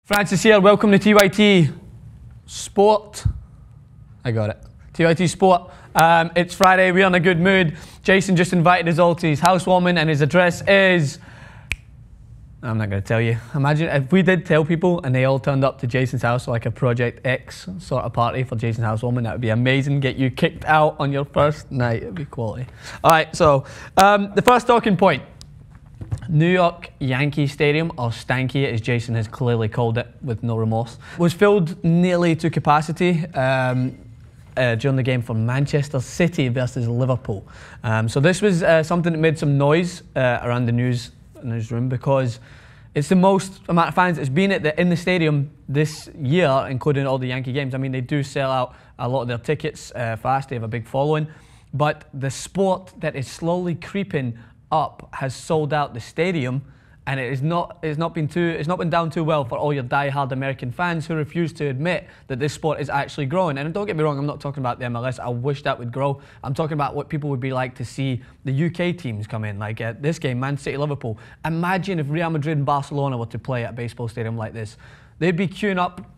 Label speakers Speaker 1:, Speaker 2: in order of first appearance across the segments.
Speaker 1: Francis here, welcome to TYT Sport. I got it. TYT Sport. It's Friday, we're in a good mood. Jason just invited us all to his housewarming and his address is... I'm not going to tell you. Imagine if we did tell people and they all turned up to Jason's house like a Project X sort of party for Jason's housewarming. That would be amazing. Get you kicked out on your first night. It would be quality. Alright, so the first talking point. New York Yankee Stadium, or Stanky as Jason has clearly called it with no remorse, was filled nearly to capacity during the game for Manchester City versus Liverpool. So this was something that made some noise around the newsroom because it's the most amount of fans that's been in the stadium this year, including all the Yankee games. I mean, they do sell out a lot of their tickets fast, they have a big following, but the sport that is slowly creeping up has sold out the stadium, and it's not been down too well for all your die-hard American fans who refuse to admit that this sport is actually growing. And don't get me wrong, I'm not talking about the MLS. I wish that would grow. I'm talking about what people would be like to see the UK teams come in, like at this game, Man City, Liverpool. Imagine if Real Madrid and Barcelona were to play at a baseball stadium like this. They'd be queuing up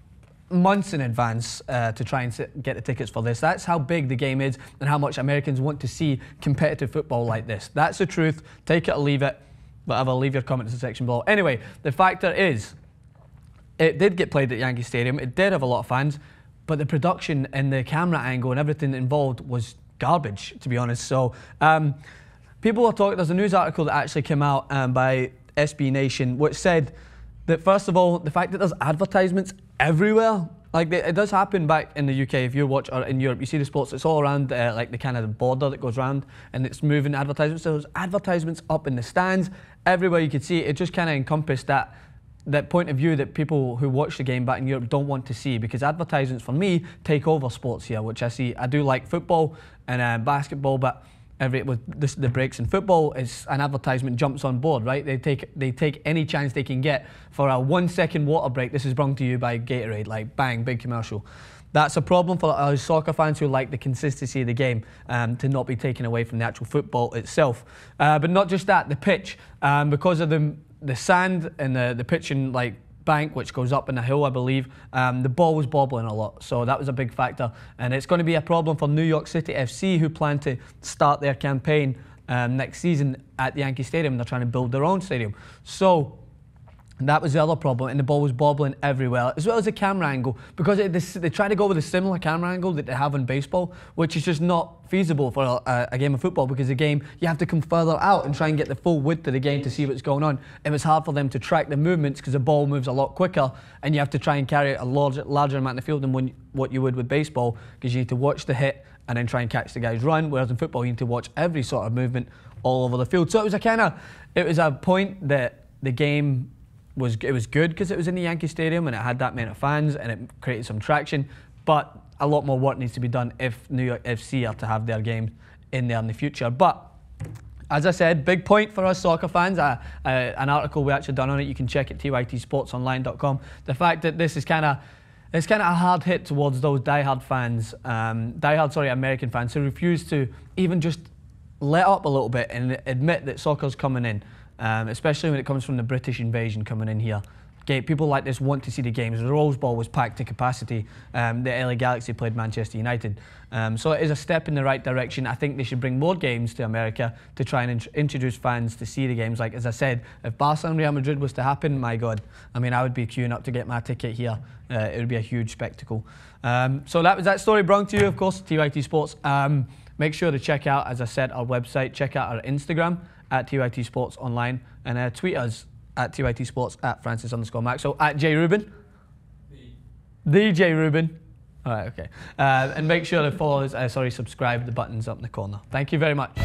Speaker 1: months in advance to try and get the tickets for this. That's how big the game is and how much Americans want to see competitive football like this. That's the truth. Take it or leave it. Whatever, leave your comments in the section below. Anyway, the factor is, it did get played at Yankee Stadium. It did have a lot of fans, but the production and the camera angle and everything involved was garbage, to be honest. So people are talking, there's a news article that actually came out by SB Nation, which said that, first of all, the fact that there's advertisements everywhere, like it does happen back in the UK. If you watch, or in Europe, you see the sports, it's all around like the kind of the border that goes around and it's moving advertisements. So there's advertisements up in the stands, everywhere you could see it. It just kind of encompassed that point of view that people who watch the game back in Europe don't want to see, because advertisements for me take over sports here, which I see. I do like football and basketball, but with the breaks in football, is an advertisement jumps on board, right? They take any chance they can get for a 1 second water break. This is brought to you by Gatorade, like bang, big commercial. That's a problem for soccer fans who like the consistency of the game to not be taken away from the actual football itself. But not just that, the pitch, because of the sand and the pitching like bank, which goes up in a hill, I believe, the ball was bobbling a lot, so that was a big factor, and it's going to be a problem for New York City FC, who plan to start their campaign next season at the Yankee Stadium. They're trying to build their own stadium, so that was the other problem, and the ball was bobbling everywhere, as well as the camera angle, because they try to go with a similar camera angle that they have in baseball, which is just not feasible for a game of football, because the game, you have to come further out and try and get the full width of the game to see what's going on. It was hard for them to track the movements because the ball moves a lot quicker, and you have to try and carry a larger amount of field than what you would with baseball, because you need to watch the hit and then try and catch the guy's run, whereas in football you need to watch every sort of movement all over the field. So it was a point that the game was good because it was in the Yankee Stadium and it had that many fans and it created some traction, but a lot more work needs to be done if New York FC are to have their games in there in the future. But as I said, big point for us soccer fans. An article we actually done on it, you can check at TYTSportsOnline.com. The fact that this is it's kind of a hard hit towards those diehard fans, American fans who refuse to even just let up a little bit and admit that soccer's coming in. Especially when it comes from the British invasion coming in here. Okay, people like this want to see the games. The Rose Bowl was packed to capacity. The LA Galaxy played Manchester United. So it is a step in the right direction. I think they should bring more games to America to try and introduce fans to see the games. Like, as I said, if Barcelona and Real Madrid was to happen, my God, I mean, I would be queuing up to get my ticket here. It would be a huge spectacle. So that was that story brought to you, of course, TYT Sports. Make sure to check out, as I said, our website. Check out our Instagram at TYTSportsOnline, and tweet us at TYTSports, at Francis_Maxwell, at J Rubin. The J Rubin. All right, okay. And make sure to follow us, subscribe, the button's up in the corner. Thank you very much.